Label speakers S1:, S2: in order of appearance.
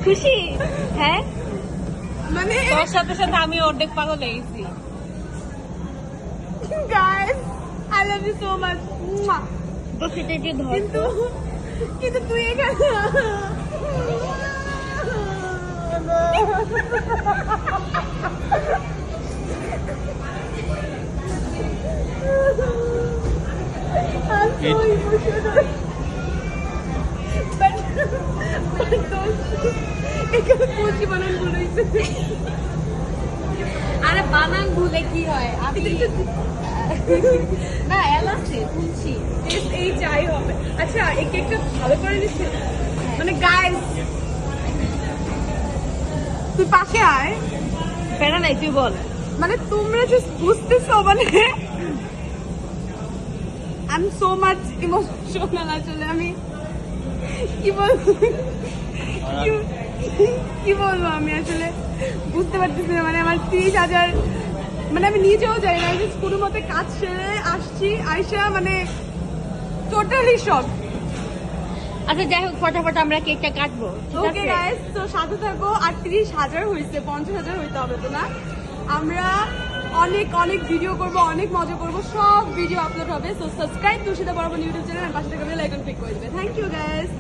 S1: খুশি? হ্যাঁ,
S2: মানে
S1: তোর সাথে সাথে আমি অর্ধেক পাগল হয়ে গেছি।
S2: Guys I love you so much.
S1: তো সেটা একটু ধর।
S2: কিন্তু কিন্তু তুই এখানে I'm so emotional. But এখানে খুশি বানান বলেছে।
S1: আরে বানান ভুলে কি হয়? আমি না এলাচে শুনছি।
S2: এই চাই হবে। আচ্ছা এই কেকটা ভালো করে দিচ্ছে মানে গাইস তুই পাশে আয়।
S1: প্যারা নাই, তুই বল।
S2: মানে তোমরা জাস্ট বুঝতেছো মানে I am so much emotional আসলে আমি কি বলবো কি বলবো আমি আসলে বুঝতে পারতেছি না। মানে আমার 30,000 মানে আমি নিজেও জানি না, জাস্ট কোনো মতে কাজ সেরে আসছি আয়শা মানে টোটালি শক।
S1: আচ্ছা যাই হোক, ফটাফট আমরা কেকটা কাটবো, ঠিক
S2: ওকে
S1: আছে?
S2: গাইস তো সাথে থাকো। আর 30,000 হয়েছে, 50,000 হইতে হবে তো না? আমরা অনেক অনেক ভিডিও করব, অনেক মজা করব, সব ভিডিও আপলোড হবে। সো সাবস্ক্রাইব তুষিতা বরাবর ইউটিউব চ্যানেল আর পাশে থাকা বেল আইকন ক্লিক করে দিবে। Thank you guys.